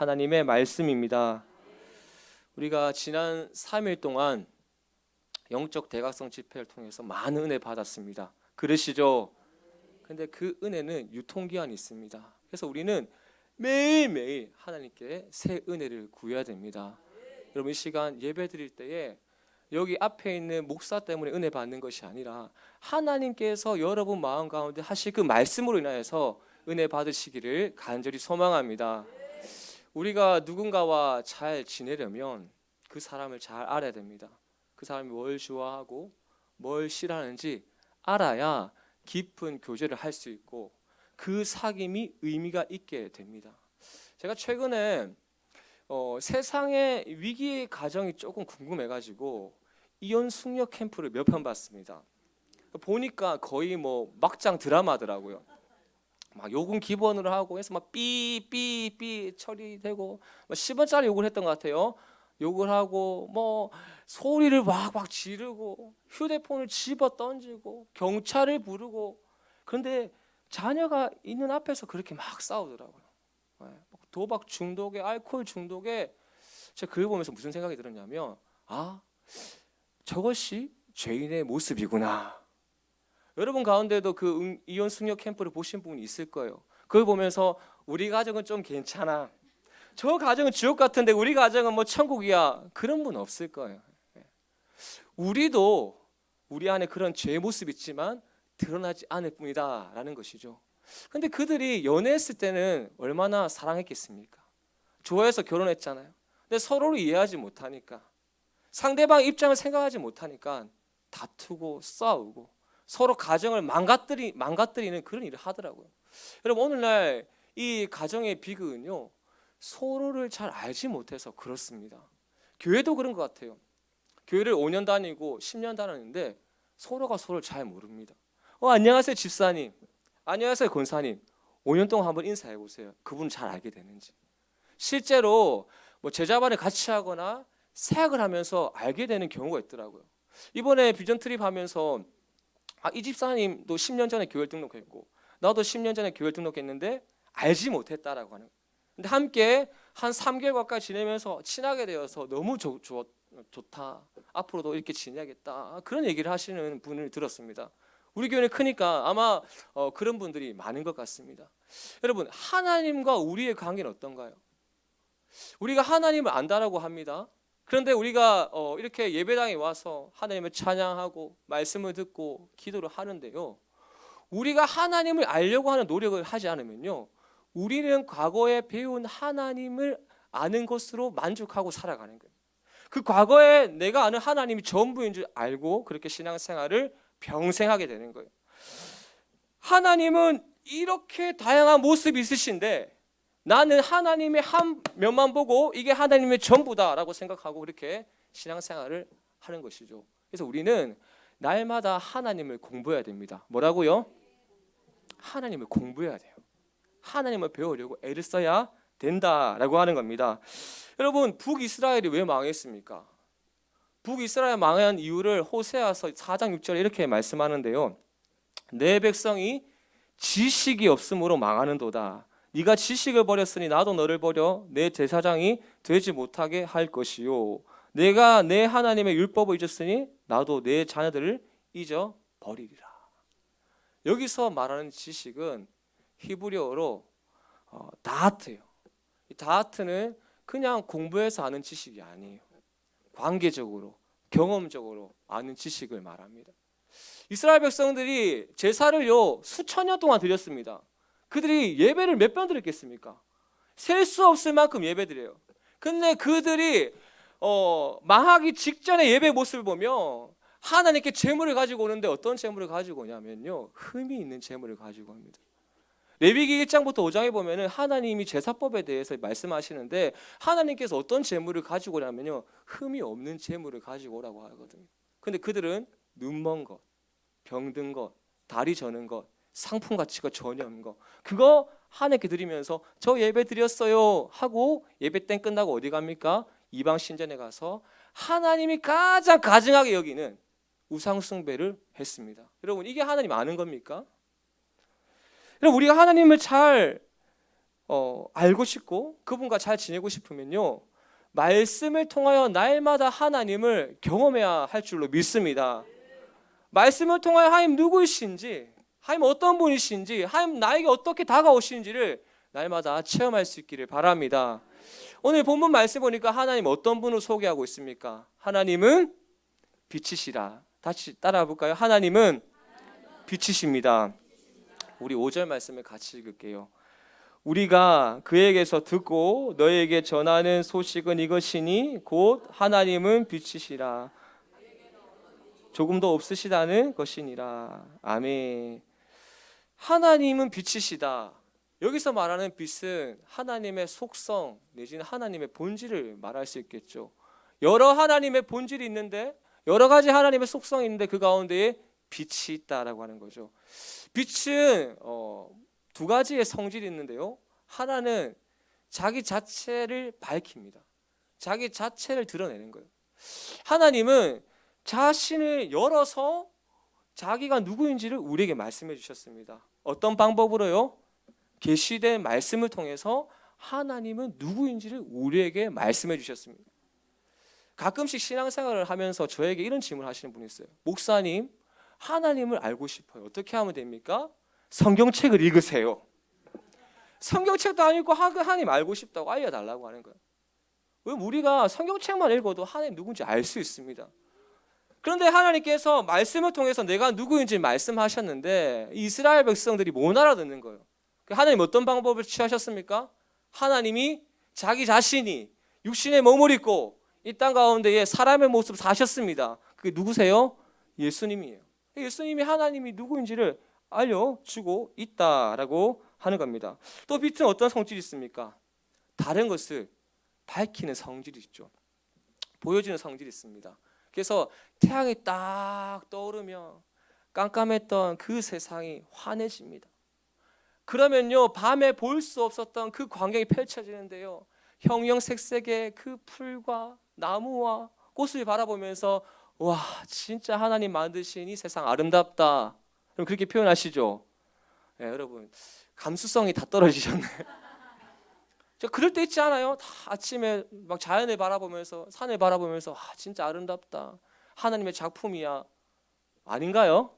하나님의 말씀입니다. 우리가 지난 3일 동안 영적 대각성 집회를 통해서 많은 은혜 받았습니다. 그러시죠? 근데 그 은혜는 유통기한이 있습니다. 그래서 우리는 매일매일 하나님께 새 은혜를 구해야 됩니다. 여러분, 이 시간 예배 드릴 때에 여기 앞에 있는 목사 때문에 은혜 받는 것이 아니라 하나님께서 여러분 마음 가운데 하실 그 말씀으로 인하여서 은혜 받으시기를 간절히 소망합니다. 우리가 누군가와 잘 지내려면 그 사람을 잘 알아야 됩니다. 그 사람이 뭘 좋아하고 뭘 싫어하는지 알아야 깊은 교제를 할 수 있고 그 사귐이 의미가 있게 됩니다. 제가 최근에 세상의 위기의 가정이 조금 궁금해가지고 이혼 숙녀 캠프를 몇 편 봤습니다. 보니까 거의 뭐 막장 드라마더라고요. 막 요금 기본으로 하고 해서 막 삐삐삐 처리되고 10원짜리 욕을 했던 것 같아요. 욕을 하고 뭐 소리를 막 지르고 휴대폰을 집어 던지고 경찰을 부르고, 그런데 자녀가 있는 앞에서 그렇게 막 싸우더라고요. 도박 중독에 알코올 중독에 제가 그걸 보면서 무슨 생각이 들었냐면, 저것이 죄인의 모습이구나. 여러분 가운데도 그 이혼 숙녀 캠프를 보신 분이 있을 거예요. 그걸 보면서 우리 가정은 좀 괜찮아, 저 가정은 지옥 같은데 우리 가정은 뭐 천국이야, 그런 분 없을 거예요. 우리도 우리 안에 그런 죄의 모습이 있지만 드러나지 않을 뿐이다 라는 것이죠. 근데 그들이 연애했을 때는 얼마나 사랑했겠습니까? 좋아해서 결혼했잖아요. 근데 서로를 이해하지 못하니까, 상대방 입장을 생각하지 못하니까 다투고 싸우고 서로 가정을 망가뜨리는 그런 일을 하더라고요. 여러분, 오늘날 이 가정의 비극은요, 서로를 잘 알지 못해서 그렇습니다. 교회도 그런 것 같아요. 교회를 5년 다니고 10년 다녔는데 서로가 서로를 잘 모릅니다. 안녕하세요 집사님, 안녕하세요 권사님, 5년 동안 한번 인사해 보세요. 그분 잘 알게 되는지. 실제로 뭐 제자반을 같이 하거나 사역을 하면서 알게 되는 경우가 있더라고요. 이번에 비전 트립 하면서 이 집사님도 10년 전에 교회 등록했고 나도 10년 전에 교회 등록했는데 알지 못했다라고 하는. 근데 함께 한 3개월 가까이 지내면서 친하게 되어서 너무 좋다, 앞으로도 이렇게 지내야겠다, 그런 얘기를 하시는 분을 들었습니다. 우리 교회는 크니까 아마 그런 분들이 많은 것 같습니다. 여러분, 하나님과 우리의 관계는 어떤가요? 우리가 하나님을 안다라고 합니다. 그런데 우리가 이렇게 예배당에 와서 하나님을 찬양하고 말씀을 듣고 기도를 하는데요, 우리가 하나님을 알려고 하는 노력을 하지 않으면요, 우리는 과거에 배운 하나님을 아는 것으로 만족하고 살아가는 거예요. 그 과거에 내가 아는 하나님이 전부인 줄 알고 그렇게 신앙생활을 평생 하게 되는 거예요. 하나님은 이렇게 다양한 모습이 있으신데 나는 하나님의 한 면만 보고 이게 하나님의 전부다라고 생각하고 그렇게 신앙생활을 하는 것이죠. 그래서 우리는 날마다 하나님을 공부해야 됩니다. 뭐라고요? 하나님을 공부해야 돼요. 하나님을 배우려고 애를 써야 된다라고 하는 겁니다. 여러분, 북이스라엘이 왜 망했습니까? 북이스라엘 망한 이유를 호세아서 4장 6절에 이렇게 말씀하는데요, 내 백성이 지식이 없으므로 망하는도다. 네가 지식을 버렸으니 나도 너를 버려 내 제사장이 되지 못하게 할 것이요, 내가 내 하나님의 율법을 잊었으니 나도 내 자녀들을 잊어버리리라. 여기서 말하는 지식은 히브리어로 다하트예요. 이 다하트는 그냥 공부해서 아는 지식이 아니에요. 관계적으로, 경험적으로 아는 지식을 말합니다. 이스라엘 백성들이 제사를요 수천 년 동안 드렸습니다. 그들이 예배를 몇 번 드렸겠습니까? 셀 수 없을 만큼 예배 드려요. 근데 그들이 망하기 직전의 예배 모습을 보면 하나님께 제물을 가지고 오는데 어떤 제물을 가지고 오냐면요, 흠이 있는 제물을 가지고 옵니다. 레위기 1장부터 5장에 보면은 하나님이 제사법에 대해서 말씀하시는데 하나님께서 어떤 제물을 가지고 오냐면요, 흠이 없는 제물을 가지고 오라고 하거든요. 근데 그들은 눈먼 것, 병든 것, 다리 저는 것, 상품 가치가 전혀 없는 것, 그거 하나님께 드리면서 저 예배 드렸어요 하고 예배 땡 끝나고 어디 갑니까? 이방 신전에 가서 하나님이 가장 가증하게 여기는 우상 숭배를 했습니다. 여러분, 이게 하나님 아는 겁니까? 여러분, 우리가 하나님을 잘 알고 싶고 그분과 잘 지내고 싶으면요, 말씀을 통하여 날마다 하나님을 경험해야 할 줄로 믿습니다. 말씀을 통하여 하나님 누구이신지, 하나님 어떤 분이신지, 하나님 나에게 어떻게 다가오시는지를 날마다 체험할 수 있기를 바랍니다. 오늘 본문 말씀 보니까 하나님 어떤 분을 소개하고 있습니까? 하나님은 빛이시라. 다시 따라해 볼까요? 하나님은 빛이십니다. 우리 5절 말씀을 같이 읽을게요. 우리가 그에게서 듣고 너에게 전하는 소식은 이것이니 곧 하나님은 빛이시라. 조금도 없으시다는 것이니라. 아멘. 하나님은 빛이시다. 여기서 말하는 빛은 하나님의 속성 내지는 하나님의 본질을 말할 수 있겠죠. 여러 하나님의 본질이 있는데, 여러 가지 하나님의 속성이 있는데 그 가운데에 빛이 있다라고 하는 거죠. 빛은 두 가지의 성질이 있는데요, 하나는 자기 자체를 밝힙니다. 자기 자체를 드러내는 거예요. 하나님은 자신을 열어서 자기가 누구인지를 우리에게 말씀해 주셨습니다. 어떤 방법으로요? 계시된 말씀을 통해서 하나님은 누구인지를 우리에게 말씀해 주셨습니다. 가끔씩 신앙생활을 하면서 저에게 이런 질문을 하시는 분이 있어요. 목사님, 하나님을 알고 싶어요. 어떻게 하면 됩니까? 성경책을 읽으세요. 성경책도 안 읽고 하나님 알고 싶다고 알려달라고 하는 거예요. 왜 우리가 성경책만 읽어도 하나님 누군지 알 수 있습니다. 그런데 하나님께서 말씀을 통해서 내가 누구인지 말씀하셨는데 이스라엘 백성들이 못 알아듣는 거예요. 하나님 어떤 방법을 취하셨습니까? 하나님이 자기 자신이 육신에 몸을 입고 이 땅 가운데에 사람의 모습 사셨습니다. 그게 누구세요? 예수님이에요. 예수님이 하나님이 누구인지를 알려주고 있다라고 하는 겁니다. 또 빛은 어떤 성질이 있습니까? 다른 것을 밝히는 성질이 있죠. 보여주는 성질이 있습니다. 그래서 태양이 딱 떠오르면 깜깜했던 그 세상이 환해집니다. 그러면요, 밤에 볼 수 없었던 그 광경이 펼쳐지는데요, 형형색색의 그 풀과 나무와 꽃을 바라보면서 와, 진짜 하나님 만드신 이 세상 아름답다. 그럼 그렇게 표현하시죠. 네, 여러분 감수성이 다 떨어지셨네. 그럴 때 있지 않아요? 다 아침에 막 자연을 바라보면서 산을 바라보면서 진짜 아름답다. 하나님의 작품이야. 아닌가요?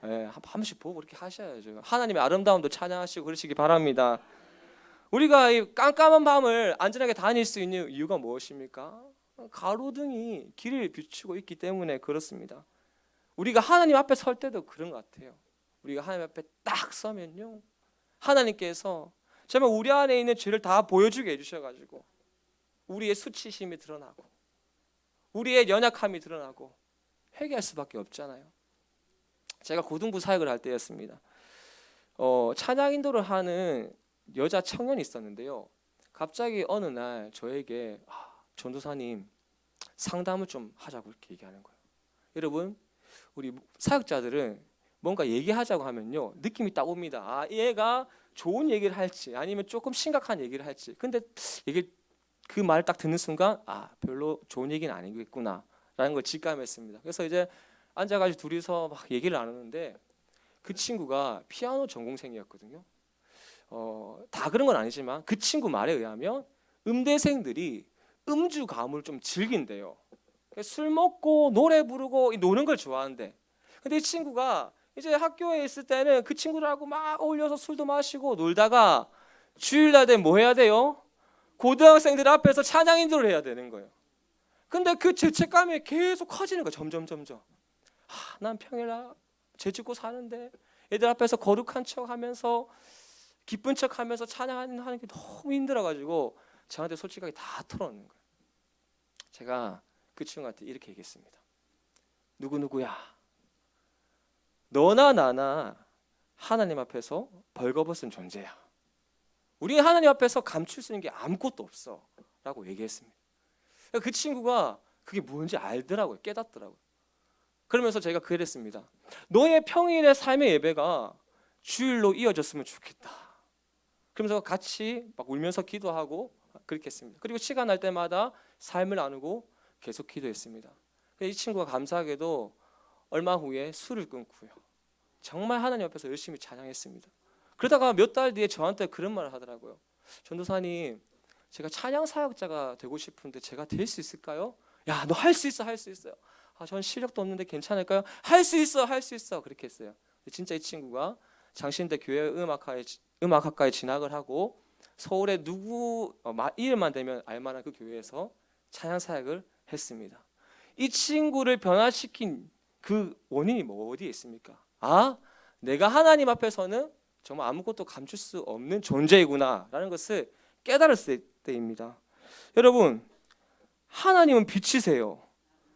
네, 한 번씩 보고 그렇게 하셔야죠. 하나님의 아름다움도 찬양하시고 그러시기 바랍니다. 우리가 이 깜깜한 밤을 안전하게 다닐 수 있는 이유가 무엇입니까? 가로등이 길을 비추고 있기 때문에 그렇습니다. 우리가 하나님 앞에 설 때도 그런 것 같아요. 우리가 하나님 앞에 딱 서면요, 하나님께서 정말 우리 안에 있는 죄를 다 보여주게 해주셔가지고 우리의 수치심이 드러나고 우리의 연약함이 드러나고 회개할 수밖에 없잖아요. 제가 고등부 사역을 할 때였습니다. 찬양 인도를 하는 여자 청년이 있었는데요, 갑자기 어느 날 저에게 전도사님 상담을 좀 하자고 이렇게 얘기하는 거예요. 여러분, 우리 사역자들은 뭔가 얘기하자고 하면요, 느낌이 딱 옵니다. 얘가 좋은 얘기를 할지 아니면 조금 심각한 얘기를 할지. 근데 이게 그 말을 딱 듣는 순간 별로 좋은 얘기는 아니겠구나 라는 걸 직감했습니다. 그래서 이제 앉아가지고 둘이서 막 얘기를 나누는데 그 친구가 피아노 전공생이었거든요. 다 그런 건 아니지만 그 친구 말에 의하면 음대생들이 음주 가무를 좀 즐긴대요. 술 먹고 노래 부르고 노는 걸 좋아하는데, 근데 이 친구가 이제 학교에 있을 때는 그 친구들하고 막 어울려서 술도 마시고 놀다가 주일날 되면 뭐 해야 돼요? 고등학생들 앞에서 찬양 인도를 해야 되는 거예요. 근데 그 죄책감이 계속 커지는 거예요. 점점. 난 평일날 죄 짓고 사는데 애들 앞에서 거룩한 척하면서 기쁜 척하면서 찬양하는 게 너무 힘들어가지고 저한테 솔직하게 다 털어놓는 거예요. 제가 그 친구한테 이렇게 얘기했습니다. 누구야? 너나 나나 하나님 앞에서 벌거벗은 존재야. 우리 하나님 앞에서 감출 수 있는 게 아무것도 없어 라고 얘기했습니다. 그 친구가 그게 뭔지 알더라고요. 깨닫더라고요. 그러면서 제가 그랬습니다. 너의 평일의 삶의 예배가 주일로 이어졌으면 좋겠다. 그러면서 같이 막 울면서 기도하고 그렇게 했습니다. 그리고 시간 날 때마다 삶을 나누고 계속 기도했습니다. 이 친구가 감사하게도 얼마 후에 술을 끊고요, 정말 하나님 앞에서 열심히 찬양했습니다. 그러다가 몇 달 뒤에 저한테 그런 말을 하더라고요. 전도사님, 제가 찬양 사역자가 되고 싶은데 제가 될 수 있을까요? 야, 너 할 수 있어, 할 수 있어요. 전 실력도 없는데 괜찮을까요? 할 수 있어, 할 수 있어. 그렇게 했어요. 진짜 이 친구가 장신대 교회 음악학과에 진학을 하고 서울에 누구 이름만 대면 알만한 그 교회에서 찬양 사역을 했습니다. 이 친구를 변화시킨 그 원인이 어디에 있습니까? 내가 하나님 앞에서는 정말 아무것도 감출 수 없는 존재이구나라는 것을 깨달았을 때입니다. 여러분, 하나님은 빛이세요.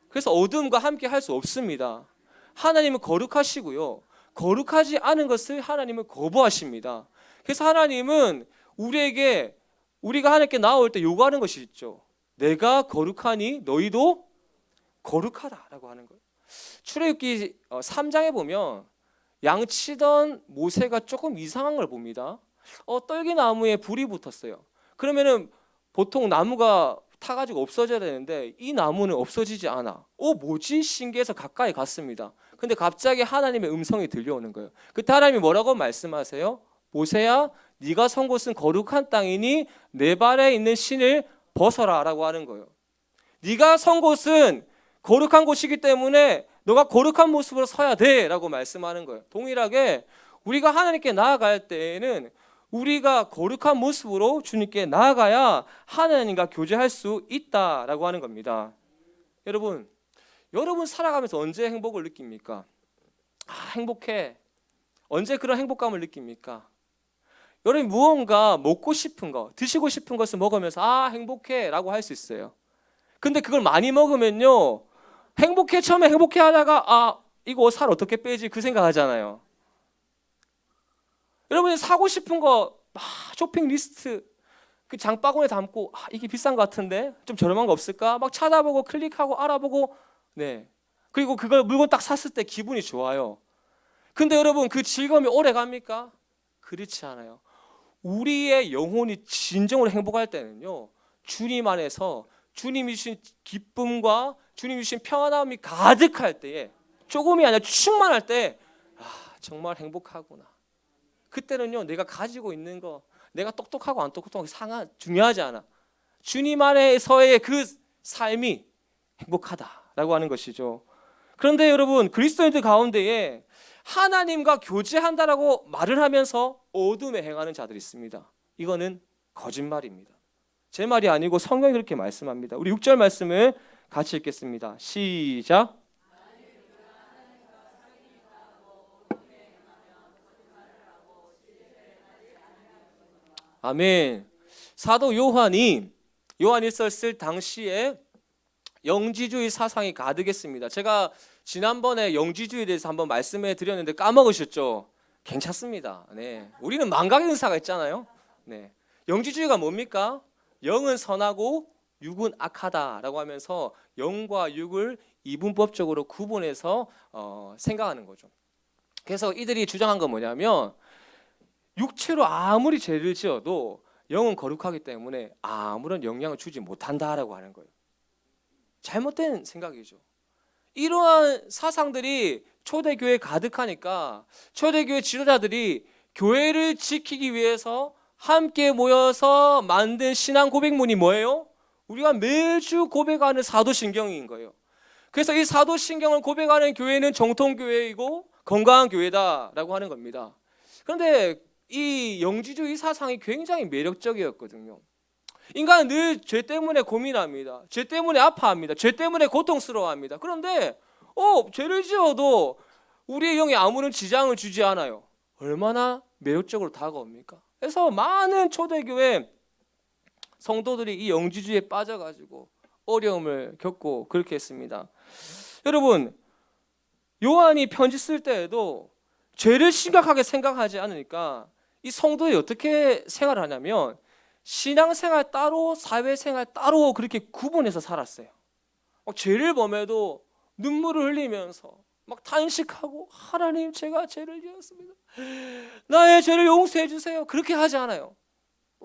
그래서 어둠과 함께 할 수 없습니다. 하나님은 거룩하시고요. 거룩하지 않은 것을 하나님은 거부하십니다. 그래서 하나님은 우리가 하나님께 나올 때 요구하는 것이 있죠. 내가 거룩하니 너희도 거룩하다라고 하는 거예요. 출애굽기 3장에 보면 양치던 모세가 조금 이상한 걸 봅니다. 떨기나무에 불이 붙었어요. 그러면은 보통 나무가 타가지고 없어져야 되는데 이 나무는 없어지지 않아. 뭐지? 신기해서 가까이 갔습니다. 근데 갑자기 하나님의 음성이 들려오는 거예요. 그때 하나님이 뭐라고 말씀하세요? 모세야, 네가 선 곳은 거룩한 땅이니 내 발에 있는 신을 벗어라 라고 하는 거예요. 네가 선 곳은 거룩한 곳이기 때문에 너가 거룩한 모습으로 서야 돼 라고 말씀하는 거예요. 동일하게 우리가 하나님께 나아갈 때에는 우리가 거룩한 모습으로 주님께 나아가야 하나님과 교제할 수 있다라고 하는 겁니다. 여러분 살아가면서 언제 행복을 느낍니까? 행복해. 언제 그런 행복감을 느낍니까? 여러분 무언가 먹고 싶은 거, 드시고 싶은 것을 먹으면서 행복해 라고 할 수 있어요. 근데 그걸 많이 먹으면요, 처음에 행복해 하다가 이거 살 어떻게 빼지 그 생각하잖아요. 여러분이 사고 싶은 거 쇼핑 리스트 그 장바구니에 담고 이게 비싼 것 같은데 좀 저렴한 거 없을까? 막 찾아보고 클릭하고 알아보고 그리고 그걸 물건 딱 샀을 때 기분이 좋아요. 근데 여러분 그 즐거움이 오래 갑니까? 그렇지 않아요. 우리의 영혼이 진정으로 행복할 때는요, 주님 안에서 주님이 주신 기쁨과 주님이 주신 평안함이 가득할 때에, 조금이 아니라 충만할 때 정말 행복하구나. 그때는요, 내가 가지고 있는 거, 내가 똑똑하고 안 똑똑하고 중요하지 않아. 주님 안에서의 그 삶이 행복하다라고 하는 것이죠. 그런데 여러분, 그리스도인들 가운데에 하나님과 교제한다라고 말을 하면서 어둠에 행하는 자들이 있습니다. 이거는 거짓말입니다. 제 말이 아니고 성경이 그렇게 말씀합니다. 우리 6절 말씀을 같이 읽겠습니다. 시작. 아멘. 사도 요한이 요한일서 쓸 당시에 영지주의 사상이 가득했습니다. 제가 지난번에 영지주의에 대해서 한번 말씀해 드렸는데 까먹으셨죠? 괜찮습니다. 네. 우리는 망각의 은사가 있잖아요. 네. 영지주의가 뭡니까? 영은 선하고 육은 악하다라고 하면서 영과 육을 이분법적으로 구분해서 생각하는 거죠. 그래서 이들이 주장한 건 뭐냐면, 육체로 아무리 죄를 지어도 영은 거룩하기 때문에 아무런 영향을 주지 못한다라고 하는 거예요. 잘못된 생각이죠. 이러한 사상들이 초대교회에 가득하니까 초대교회 지도자들이 교회를 지키기 위해서 함께 모여서 만든 신앙 고백문이 뭐예요? 우리가 매주 고백하는 사도신경인 거예요. 그래서 이 사도신경을 고백하는 교회는 정통교회이고 건강한 교회다라고 하는 겁니다. 그런데 이 영지주의 사상이 굉장히 매력적이었거든요. 인간은 늘 죄 때문에 고민합니다. 죄 때문에 아파합니다. 죄 때문에 고통스러워합니다. 그런데 죄를 지어도 우리의 영에 아무런 지장을 주지 않아요. 얼마나 매력적으로 다가옵니까? 그래서 많은 초대교회 성도들이 이 영지주의에 빠져가지고 어려움을 겪고 그렇게 했습니다. 여러분, 요한이 편지 쓸 때에도 죄를 심각하게 생각하지 않으니까 이 성도들이 어떻게 생활하냐면 신앙생활 따로 사회생활 따로 그렇게 구분해서 살았어요. 죄를 범해도 눈물을 흘리면서 막 탄식하고, 하나님 제가 죄를 지었습니다. 나의 죄를 용서해 주세요. 그렇게 하지 않아요.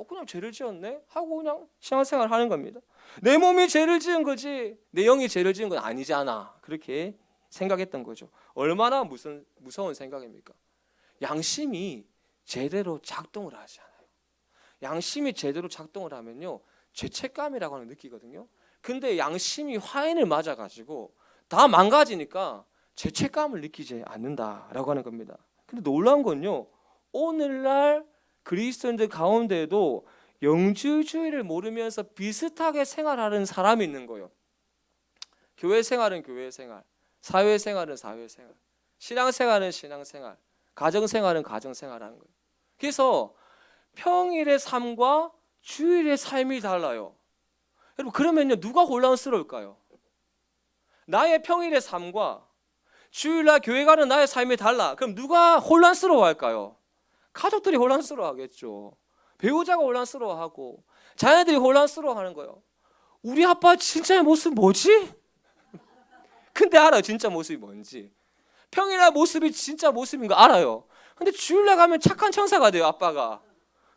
그냥 죄를 지었네 하고 그냥 신앙생활 하는 겁니다. 내 몸이 죄를 지은 거지 내 영이 죄를 지은 건 아니잖아. 그렇게 생각했던 거죠. 얼마나 무서운 생각입니까? 양심이 제대로 작동을 하지 않아요. 양심이 제대로 작동을 하면요, 죄책감이라고 하는 걸 느끼거든요. 근데 양심이 화인을 맞아가지고 다 망가지니까 죄책감을 느끼지 않는다라고 하는 겁니다. 근데 놀라운 건요, 오늘날 그리스도인들 가운데에도 영주주의를 모르면서 비슷하게 생활하는 사람이 있는 거예요. 교회 생활은 교회 생활, 사회 생활은 사회 생활, 신앙 생활은 신앙 생활, 가정 생활은 가정 생활하는 거예요. 그래서 평일의 삶과 주일의 삶이 달라요. 여러분, 그러면요, 누가 혼란스러울까요? 나의 평일의 삶과 주일날 교회 가는 나의 삶이 달라. 그럼 누가 혼란스러워할까요? 가족들이 혼란스러워하겠죠. 배우자가 혼란스러워하고 자녀들이 혼란스러워하는 거예요. 우리 아빠 진짜의 모습 뭐지? 근데 알아요, 진짜 모습이 뭔지. 평일날 모습이 진짜 모습인 거 알아요. 근데 주일날 가면 착한 천사가 돼요, 아빠가.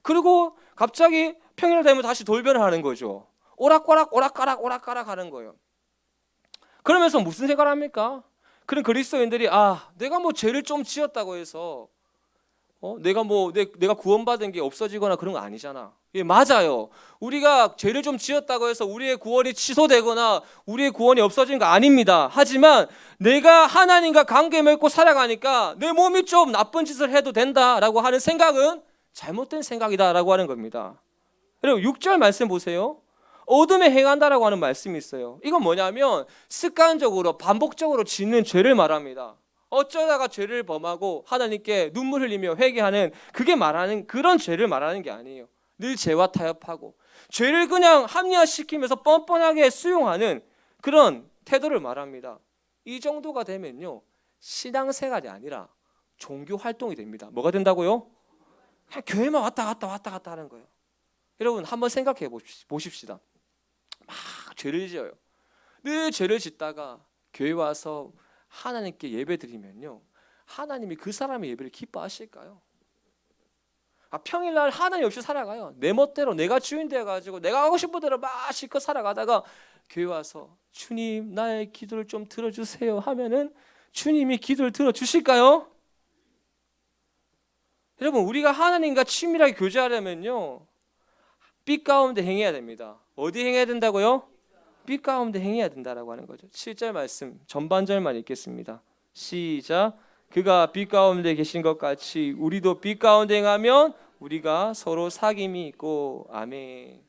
그리고 갑자기 평일날 되면 다시 돌변을 하는 거죠. 오락가락 오락가락 오락가락 하는 거예요. 그러면서 무슨 생각을 합니까? 그런 그리스도인들이 내가 뭐 죄를 좀 지었다고 해서 내가 구원받은 게 없어지거나 그런 거 아니잖아. 예, 맞아요. 우리가 죄를 좀 지었다고 해서 우리의 구원이 취소되거나 우리의 구원이 없어진 거 아닙니다. 하지만 내가 하나님과 관계 맺고 살아가니까 내 몸이 좀 나쁜 짓을 해도 된다라고 하는 생각은 잘못된 생각이다라고 하는 겁니다. 여러분, 6절 말씀 보세요. 어둠에 행한다라고 하는 말씀이 있어요. 이건 뭐냐면 습관적으로 반복적으로 짓는 죄를 말합니다. 어쩌다가 죄를 범하고 하나님께 눈물 흘리며 회개하는, 그게 말하는 그런 죄를 말하는 게 아니에요. 늘 죄와 타협하고 죄를 그냥 합리화시키면서 뻔뻔하게 수용하는 그런 태도를 말합니다. 이 정도가 되면요, 신앙생활이 아니라 종교 활동이 됩니다. 뭐가 된다고요? 그냥 교회만 왔다 갔다 하는 거예요. 여러분, 한번 생각해 보십시다. 막 죄를 지어요. 늘 죄를 짓다가 교회 와서 하나님께 예배 드리면요, 하나님이 그 사람의 예배를 기뻐하실까요? 평일날 하나님 없이 살아가요. 내 멋대로 내가 주인 되어가지고 내가 하고 싶은 대로 막 실컷 살아가다가 교회 와서 주님, 나의 기도를 좀 들어주세요 하면은 주님이 기도를 들어주실까요? 여러분, 우리가 하나님과 친밀하게 교제하려면요, 빛 가운데 행해야 됩니다. 어디 행해야 된다고요? 빛 가운데 행해야 된다라고 하는 거죠. 7절 말씀 전반절만 읽겠습니다. 시작. 그가 빛 가운데 계신 것 같이 우리도 빛 가운데 행하면 우리가 서로 사귐이 있고. 아멘.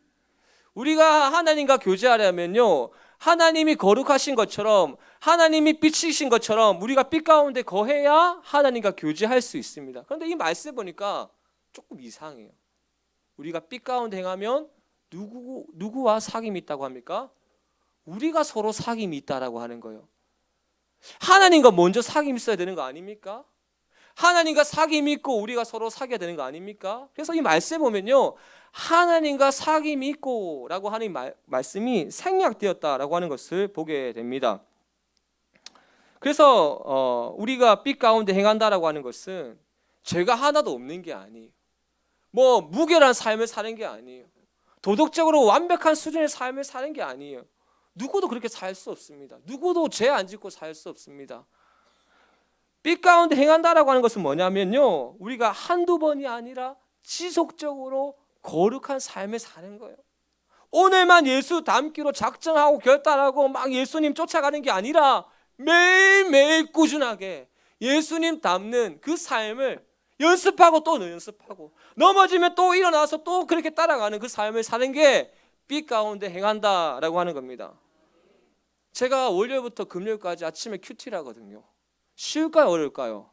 우리가 하나님과 교제하려면요, 하나님이 거룩하신 것처럼, 하나님이 빛이신 것처럼 우리가 빛 가운데 거해야 하나님과 교제할 수 있습니다. 그런데 이 말씀 보니까 조금 이상해요. 우리가 빛 가운데 행하면 누구와 사귐이 있다고 합니까? 우리가 서로 사귐이 있다라고 하는 거예요. 하나님과 먼저 사귐이 있어야 되는 거 아닙니까? 하나님과 사귐이 있고 우리가 서로 사귀어야 되는 거 아닙니까? 그래서 이 말씀 보면요, 하나님과 사귐이 있고 라고 하는 말씀이 생략되었다라고 하는 것을 보게 됩니다. 그래서 우리가 빛 가운데 행한다라고 하는 것은 죄가 하나도 없는 게 아니에요. 뭐 무결한 삶을 사는 게 아니에요. 도덕적으로 완벽한 수준의 삶을 사는 게 아니에요. 누구도 그렇게 살 수 없습니다. 누구도 죄 안 짓고 살 수 없습니다. 빛 가운데 행한다라고 하는 것은 뭐냐면요, 우리가 한두 번이 아니라 지속적으로 거룩한 삶을 사는 거예요. 오늘만 예수 닮기로 작정하고 결단하고 막 예수님 쫓아가는 게 아니라 매일매일 꾸준하게 예수님 닮는 그 삶을 연습하고 또 연습하고 넘어지면 또 일어나서 또 그렇게 따라가는 그 삶을 사는 게 빛 가운데 행한다라고 하는 겁니다. 제가 월요일부터 금요일까지 아침에 큐티를 하거든요. 쉬울까요, 어려울까요?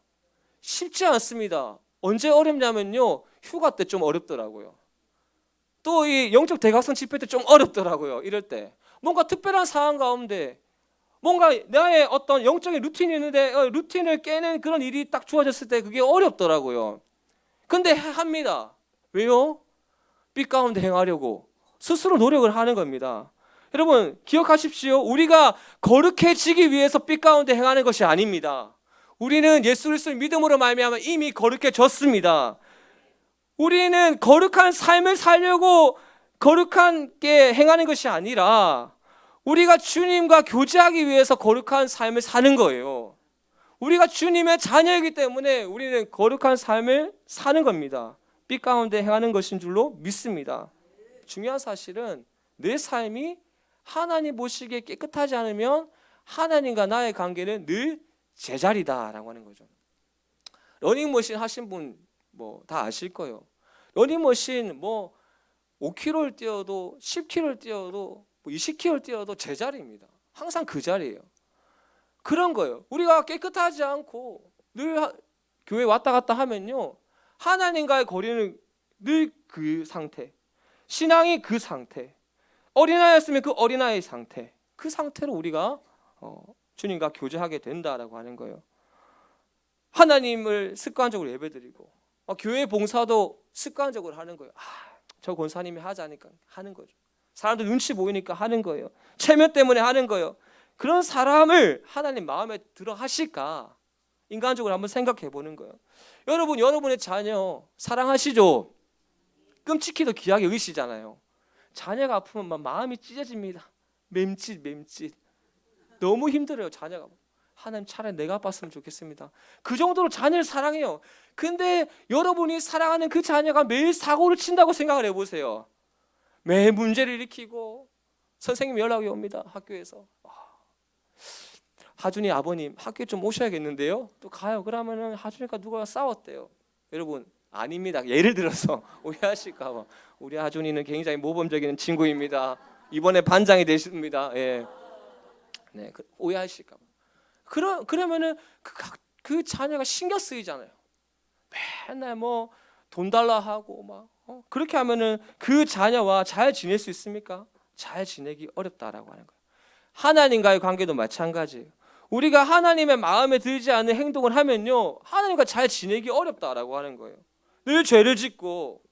쉽지 않습니다. 언제 어렵냐면요, 휴가 때 좀 어렵더라고요. 또 이 영적 대각성 집회 때 좀 어렵더라고요. 이럴 때 뭔가 특별한 상황 가운데 뭔가 나의 어떤 영적인 루틴이 있는데 루틴을 깨는 그런 일이 딱 주어졌을 때 그게 어렵더라고요. 근데 합니다. 왜요? 빛 가운데 행하려고 스스로 노력을 하는 겁니다. 여러분, 기억하십시오. 우리가 거룩해지기 위해서 빛 가운데 행하는 것이 아닙니다. 우리는 예수 그리스도를 믿음으로 말미암아 이미 거룩해졌습니다. 우리는 거룩한 삶을 살려고 거룩하게 행하는 것이 아니라 우리가 주님과 교제하기 위해서 거룩한 삶을 사는 거예요. 우리가 주님의 자녀이기 때문에 우리는 거룩한 삶을 사는 겁니다. 빛 가운데 행하는 것인 줄로 믿습니다. 중요한 사실은 내 삶이 하나님 보시기에 깨끗하지 않으면 하나님과 나의 관계는 늘 제자리다라고 하는 거죠. 러닝머신 하신 분 뭐 다 아실 거예요. 러닝머신 뭐 5km를 뛰어도 10km를 뛰어도 20km를 뛰어도 제자리입니다. 항상 그 자리예요. 그런 거예요. 우리가 깨끗하지 않고 늘 교회 왔다 갔다 하면요, 하나님과의 거리는 늘 그 상태, 신앙이 그 상태, 어린아이였으면 그 어린아이의 상태, 그 상태로 우리가 주님과 교제하게 된다라고 하는 거예요. 하나님을 습관적으로 예배드리고 교회 봉사도 습관적으로 하는 거예요. 저 권사님이 하자니까 하는 거죠. 사람들 눈치 보이니까 하는 거예요. 체면 때문에 하는 거예요. 그런 사람을 하나님 마음에 들어 하실까? 인간적으로 한번 생각해 보는 거예요. 여러분, 여러분의 자녀 사랑하시죠? 끔찍히도 귀하게 의시잖아요. 자녀가 아프면 막 마음이 찢어집니다. 맴짓. 너무 힘들어요, 자녀가. 하나님, 차라리 내가 아팠으면 좋겠습니다. 그 정도로 자녀를 사랑해요. 근데 여러분이 사랑하는 그 자녀가 매일 사고를 친다고 생각을 해보세요. 매일 문제를 일으키고 선생님이 연락이 옵니다, 학교에서. 하준이 아버님 학교에 좀 오셔야겠는데요. 또 가요. 그러면은 하준이가 누가 싸웠대요. 여러분, 아닙니다. 예를 들어서 오해하실까 봐. 우리 하준이는 굉장히 모범적인 친구입니다. 이번에 반장이 되십니다. 예. 네, 오해하실까 봐. 그러면은 그 자녀가 신경 쓰이잖아요. 맨날 뭐 돈 달라 하고 막 그렇게 하면은 그 자녀와 잘 지낼 수 있습니까? 잘 지내기 어렵다라고 하는 거예요. 하나님과의 관계도 마찬가지예요. 우리가 하나님의 마음에 들지 않는 행동을 하면요, 하나님과 잘 지내기 어렵다라고 하는 거예요. 늘 죄를 짓고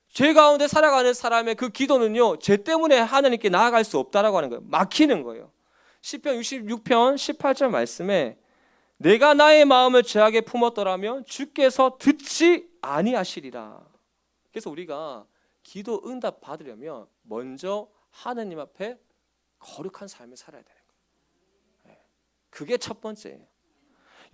죄 가운데 살아가는 사람의 그 기도는요, 죄 때문에 하나님께 나아갈 수 없다라고 하는 거예요. 막히는 거예요. 시편 66편 18절 말씀에 내가 나의 마음을 죄악에 품었더라면 주께서 듣지 아니하시리라. 그래서 우리가 기도 응답 받으려면 먼저 하나님 앞에 거룩한 삶을 살아야 되는 거예요. 그게 첫 번째예요.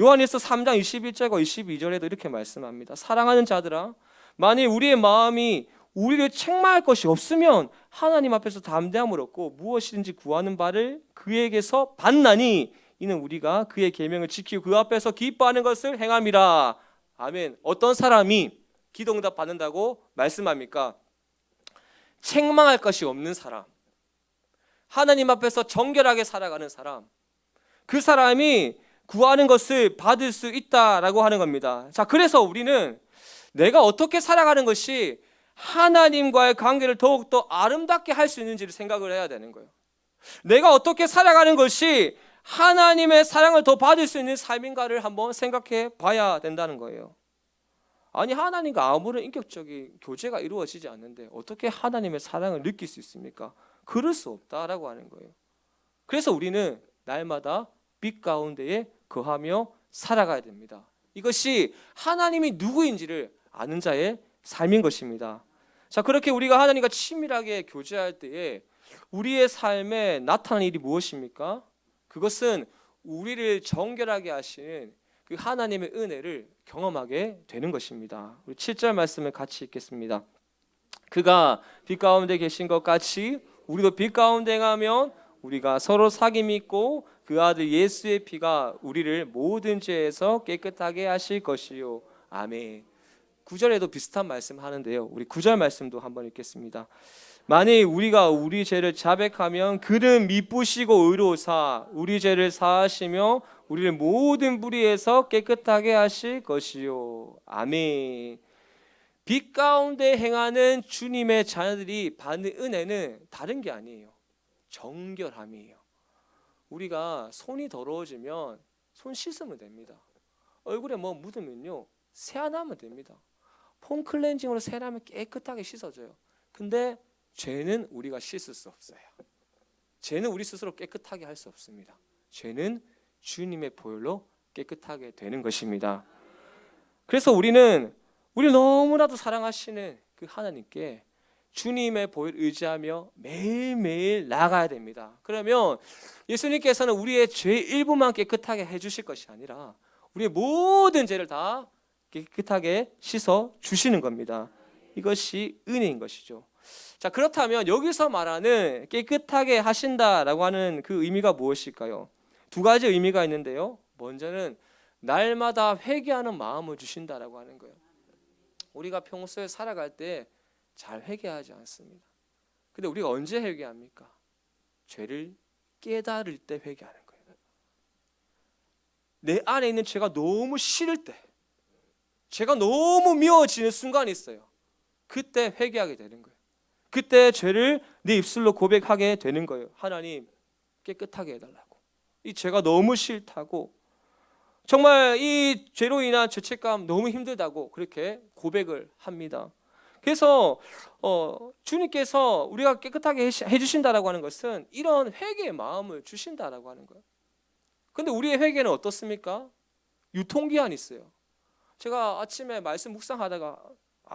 요한일서 3장 21절과 22절에도 이렇게 말씀합니다. 사랑하는 자들아, 만일 우리의 마음이 우리를 책망할 것이 없으면 하나님 앞에서 담대함을 얻고 무엇이든지 구하는 바를 그에게서 받나니 이는 우리가 그의 계명을 지키고 그 앞에서 기뻐하는 것을 행함이라. 아멘. 어떤 사람이 기도응답 받는다고 말씀합니까? 책망할 것이 없는 사람, 하나님 앞에서 정결하게 살아가는 사람, 그 사람이 구하는 것을 받을 수 있다라고 하는 겁니다. 자, 그래서 우리는 내가 어떻게 살아가는 것이 하나님과의 관계를 더욱더 아름답게 할 수 있는지를 생각을 해야 되는 거예요. 내가 어떻게 살아가는 것이 하나님의 사랑을 더 받을 수 있는 삶인가를 한번 생각해 봐야 된다는 거예요. 아니, 하나님과 아무런 인격적인 교제가 이루어지지 않는데 어떻게 하나님의 사랑을 느낄 수 있습니까? 그럴 수 없다라고 하는 거예요. 그래서 우리는 날마다 빛 가운데에 거하며 살아가야 됩니다. 이것이 하나님이 누구인지를 아는 자의 삶인 것입니다. 자, 그렇게 우리가 하나님과 친밀하게 교제할 때에 우리의 삶에 나타나는 일이 무엇입니까? 그것은 우리를 정결하게 하시는 그 하나님의 은혜를 경험하게 되는 것입니다. 우리 7절 말씀을 같이 읽겠습니다. 그가 빛 가운데 계신 것 같이 우리도 빛 가운데 행하면 우리가 서로 사귐이 있고 그 아들 예수의 피가 우리를 모든 죄에서 깨끗하게 하실 것이요. 아멘. 9절에도 비슷한 말씀 하는데요. 우리 9절 말씀도 한번 읽겠습니다. 만일 우리가 우리 죄를 자백하면 그는 미쁘시고 의로우사 우리 죄를 사하시며 우리를 모든 불의에서 깨끗하게 하실 것이요. 아멘. 빛 가운데 행하는 주님의 자녀들이 받는 은혜는 다른 게 아니에요. 정결함이에요. 우리가 손이 더러워지면 손 씻으면 됩니다. 얼굴에 뭐 묻으면요, 세안하면 됩니다. 폼 클렌징으로 세안하면 깨끗하게 씻어져요. 근데 죄는 우리가 씻을 수 없어요. 죄는 우리 스스로 깨끗하게 할 수 없습니다. 죄는 주님의 보혈로 깨끗하게 되는 것입니다. 그래서 우리를 너무나도 사랑하시는 그 하나님께 주님의 보혈을 의지하며 매일매일 나아가야 됩니다. 그러면 예수님께서는 우리의 죄 일부만 깨끗하게 해주실 것이 아니라 우리의 모든 죄를 다 깨끗하게 씻어 주시는 겁니다. 이것이 은혜인 것이죠. 자, 그렇다면 여기서 말하는 깨끗하게 하신다라고 하는 그 의미가 무엇일까요? 두 가지 의미가 있는데요. 먼저는 날마다 회개하는 마음을 주신다라고 하는 거예요. 우리가 평소에 살아갈 때 잘 회개하지 않습니다. 근데 우리가 언제 회개합니까? 죄를 깨달을 때 회개하는 거예요. 내 안에 있는 죄가 너무 싫을 때, 죄가 너무 미워지는 순간이 있어요. 그때 회개하게 되는 거예요. 그때 죄를 내 입술로 고백하게 되는 거예요. 하나님, 깨끗하게 해달라고. 이 죄가 너무 싫다고, 정말 이 죄로 인한 죄책감 너무 힘들다고 그렇게 고백을 합니다. 그래서 주님께서 우리가 깨끗하게 해주신다라고 하는 것은 이런 회개의 마음을 주신다라고 하는 거예요. 근데 우리의 회개는 어떻습니까? 유통기한이 있어요. 제가 아침에 말씀 묵상하다가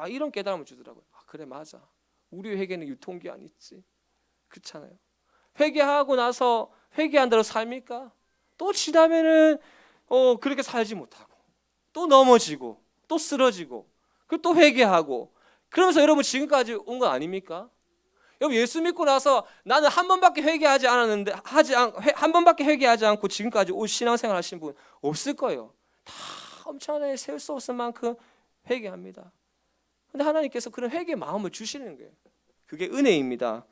이런 깨달음을 주더라고요. 그래, 맞아. 우리의 회개는 유통기한이 있지. 그렇잖아요. 회개하고 나서 회개한 대로 삽니까? 또 지나면은 그렇게 살지 못하고 또 넘어지고 또 쓰러지고 그리고 또 회개하고, 그러면서 여러분 지금까지 온 거 아닙니까? 여러분 예수 믿고 나서 나는 한 번밖에 회개하지 않았는데 한 번밖에 회개하지 않고 지금까지 온 신앙생활 하신 분 없을 거예요. 다 엄청나게 셀 수 없을 만큼 회개합니다. 근데 하나님께서 그런 회개의 마음을 주시는 거예요. 그게 은혜입니다.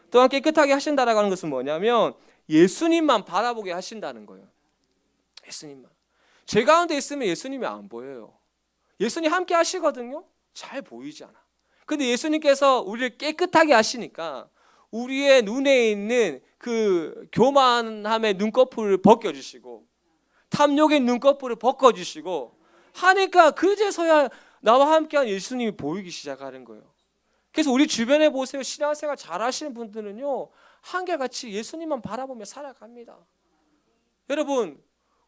또한 깨끗하게 하신다라고 하는 것은 뭐냐면 예수님만 바라보게 하신다는 거예요. 예수님만. 죄 가운데 있으면 예수님이 안 보여요. 예수님 함께 하시거든요. 잘 보이지 않아. 근데 예수님께서 우리를 깨끗하게 하시니까 우리의 눈에 있는 그 교만함의 눈꺼풀을 벗겨주시고 탐욕의 눈꺼풀을 벗겨주시고 하니까 그제서야 나와 함께한 예수님이 보이기 시작하는 거예요. 그래서 우리 주변에 보세요. 신앙생활 잘 하시는 분들은요, 한결같이 예수님만 바라보며 살아갑니다. 여러분,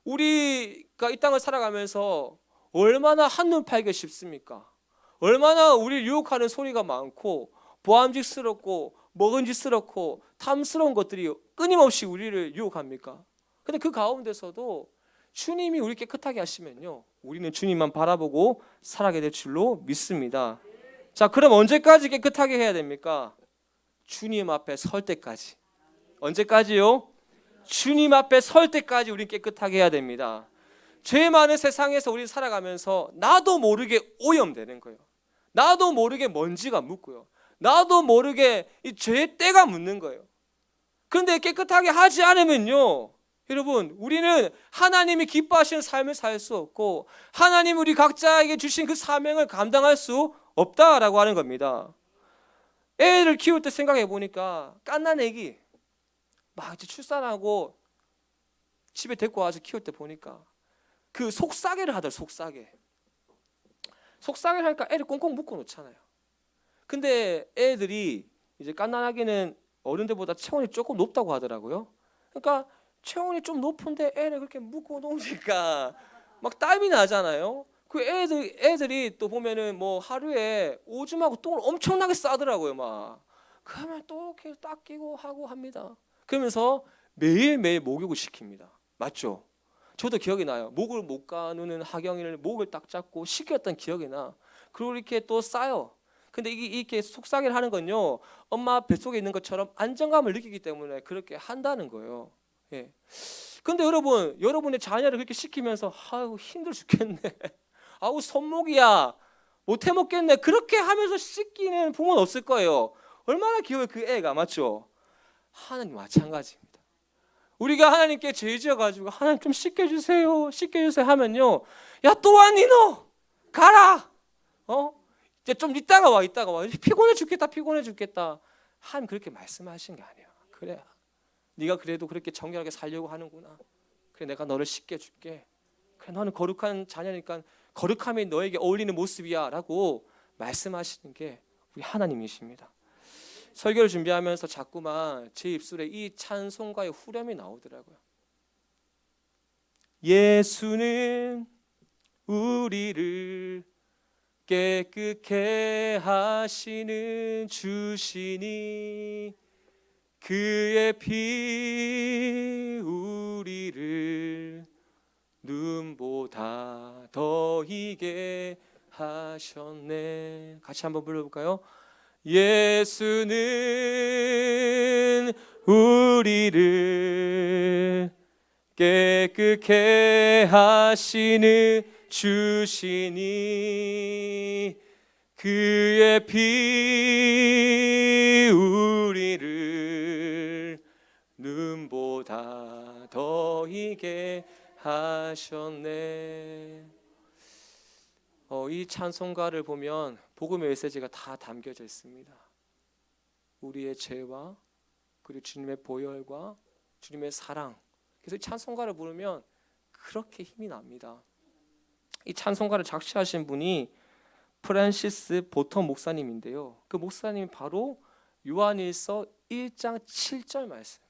우리가 이 땅을 살아가면서 얼마나 한눈 팔기 쉽습니까? 얼마나 우리를 유혹하는 소리가 많고 보암직스럽고 먹은직스럽고 탐스러운 것들이 끊임없이 우리를 유혹합니까? 근데 그 가운데서도 주님이 우리 깨끗하게 하시면요, 우리는 주님만 바라보고 살아가게 될 줄로 믿습니다. 자, 그럼 언제까지 깨끗하게 해야 됩니까? 주님 앞에 설 때까지. 언제까지요? 주님 앞에 설 때까지 우리는 깨끗하게 해야 됩니다. 죄 많은 세상에서 우리 살아가면서 나도 모르게 오염되는 거예요. 나도 모르게 먼지가 묻고요. 나도 모르게 이 죄의 때가 묻는 거예요. 그런데 깨끗하게 하지 않으면요, 여러분, 우리는 하나님이 기뻐하시는 삶을 살 수 없고 하나님 우리 각자에게 주신 그 사명을 감당할 수 없다라고 하는 겁니다. 애를 키울 때 생각해 보니까 갓난 애기 막 이제 출산하고 집에 데리고 와서 키울 때 보니까 그 속삭이를 하더라. 속삭이를 하니까 애를 꽁꽁 묶어 놓잖아요. 근데 애들이 이제 갓난아기는 어른들보다 체온이 조금 높다고 하더라고요. 그러니까 체온이 좀 높은데 애를 그렇게 묶어 놓으니까 막 땀이 나잖아요. 그 애들이 또 보면은 뭐 하루에 오줌하고 똥을 엄청나게 싸더라고요. 막 그러면 또 이렇게 닦이고 하고 합니다. 그러면서 매일매일 목욕을 시킵니다. 맞죠? 저도 기억이 나요. 목을 못 가누는 하경이를 목을 딱 잡고 시켰던 기억이 나. 그리고 이렇게 또 싸요. 근데 이렇게 속삭이를 하는 건요, 엄마 뱃속에 있는 것처럼 안정감을 느끼기 때문에 그렇게 한다는 거예요. 예. 근데 여러분의 자녀를 그렇게 시키면서 아유 힘들어 죽겠네. 아우 손목이야. 못 해먹겠네. 그렇게 하면서 씻기는 부모는 없을 거예요. 얼마나 귀여워요 그 애가. 맞죠? 하나님 마찬가지입니다. 우리가 하나님께 죄 지어가지고 하나님 좀 씻겨주세요 하면요, 야 또 왔니 너? 가라. 이제 좀 이따가 와. 피곤해 죽겠다. 하나님 그렇게 말씀하신 게 아니에요. 그래, 네가 그래도 그렇게 정결하게 살려고 하는구나. 그래, 내가 너를 씻겨줄게. 그래, 너는 거룩한 자녀니까 거룩함이 너에게 어울리는 모습이야 라고 말씀하시는 게 우리 하나님이십니다. 설교를 준비하면서 자꾸만 제 입술에 이 찬송가의 후렴이 나오더라고요. 예수는 우리를 깨끗게 하시는 주시니 그의 피 우리를 눈보다 더 희게 하셨네. 같이 한번 불러볼까요? 예수는 우리를 깨끗게 하시는 주시니 그의 피 우리를 눈보다 더 희게 하셨네. 이 찬송가를 보면 복음의 메시지가 다 담겨져 있습니다. 우리의 죄와 그리고 주님의 보혈과 주님의 사랑. 그래서 이 찬송가를 부르면 그렇게 힘이 납니다. 이 찬송가를 작시하신 분이 프란시스 보텀 목사님인데요. 그 목사님이 바로 요한일서 1장 7절 말씀.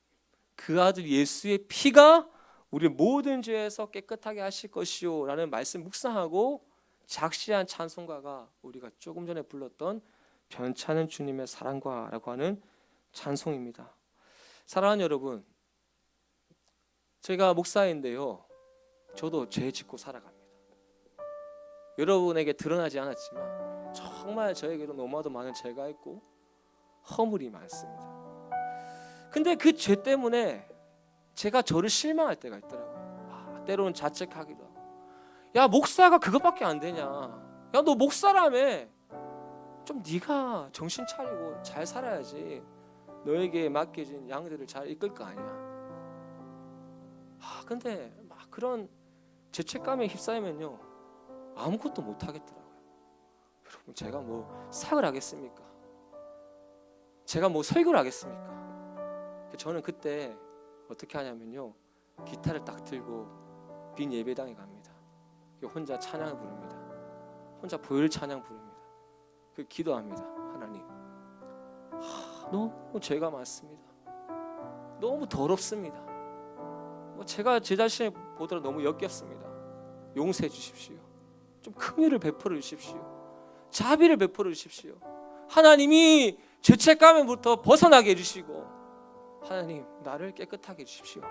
그 아들 예수의 피가 우리 모든 죄에서 깨끗하게 하실 것이요 라는 말씀 묵상하고 작시한 찬송가가 우리가 조금 전에 불렀던 변찮은 주님의 사랑과라고 하는 찬송입니다. 사랑하는 여러분, 제가 목사인데요, 저도 죄 짓고 살아갑니다. 여러분에게 드러나지 않았지만 정말 저에게도 너무나도 많은 죄가 있고 허물이 많습니다. 근데 그 죄 때문에 제가 저를 실망할 때가 있더라고요. 때로는 자책하기도 하고, 야 목사가 그것밖에 안 되냐, 야 너 목사라며, 좀 네가 정신 차리고 잘 살아야지 너에게 맡겨진 양들을 잘 이끌 거 아니야. 근데 막 그런 죄책감에 휩싸이면요 아무것도 못 하겠더라고요. 여러분, 제가 뭐 사역을 하겠습니까? 제가 뭐 설교를 하겠습니까? 저는 그때 어떻게 하냐면요, 기타를 딱 들고 빈 예배당에 갑니다. 혼자 찬양을 부릅니다. 혼자 보혈 찬양 부릅니다. 기도합니다. 하나님, 너무 죄가 많습니다. 너무 더럽습니다. 제가 제 자신을 보더라 너무 역겹습니다. 용서해 주십시오. 좀 긍휼을 베풀어 주십시오. 자비를 베풀어 주십시오. 하나님이 죄책감으로부터 벗어나게 해주시고, 하나님 나를 깨끗하게 해주십시오.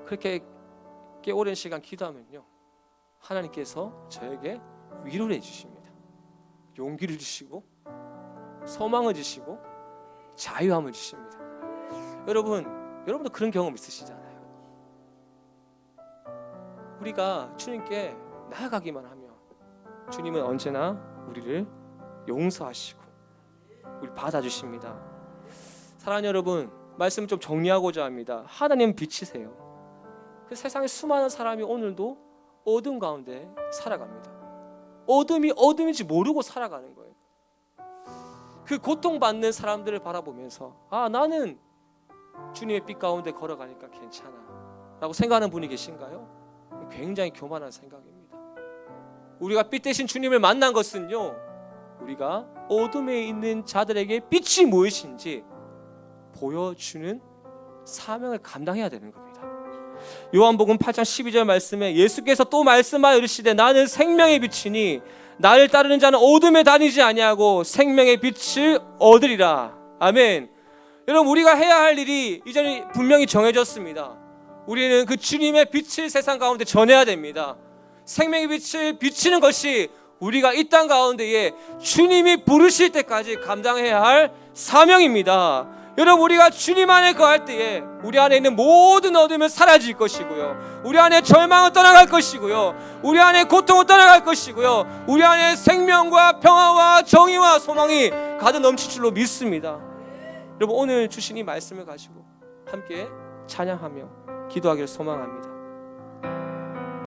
그렇게 꽤 오랜 시간 기도하면요, 하나님께서 저에게 위로를 해주십니다. 용기를 주시고 소망을 주시고 자유함을 주십니다. 여러분도 그런 경험 있으시잖아요. 우리가 주님께 나아가기만 하면 주님은 언제나 우리를 용서하시고 우리 받아주십니다. 사랑하는 여러분, 말씀 좀 정리하고자 합니다. 하나님 빛이세요. 그 세상에 수많은 사람이 오늘도 어둠 가운데 살아갑니다. 어둠이 어둠인지 모르고 살아가는 거예요. 그 고통받는 사람들을 바라보면서 나는 주님의 빛 가운데 걸어가니까 괜찮아 라고 생각하는 분이 계신가요? 굉장히 교만한 생각입니다. 우리가 빛 대신 주님을 만난 것은요, 우리가 어둠에 있는 자들에게 빛이 무엇인지 보여주는 사명을 감당해야 되는 겁니다. 요한복음 8장 12절 말씀에 예수께서 또 말씀하여 이르시되 나는 생명의 빛이니 나를 따르는 자는 어둠에 다니지 아니하고 생명의 빛을 얻으리라. 아멘. 여러분, 우리가 해야 할 일이 이전에 분명히 정해졌습니다. 우리는 그 주님의 빛을 세상 가운데 전해야 됩니다. 생명의 빛을 비치는 것이 우리가 이 땅 가운데에 주님이 부르실 때까지 감당해야 할 사명입니다. 여러분, 우리가 주님 안에 거할 때에 우리 안에 있는 모든 어둠은 사라질 것이고요, 우리 안에 절망은 떠나갈 것이고요, 우리 안에 고통은 떠나갈 것이고요, 우리 안에 생명과 평화와 정의와 소망이 가득 넘칠 줄로 믿습니다. 여러분, 오늘 주신 이 말씀을 가지고 함께 찬양하며 기도하기를 소망합니다.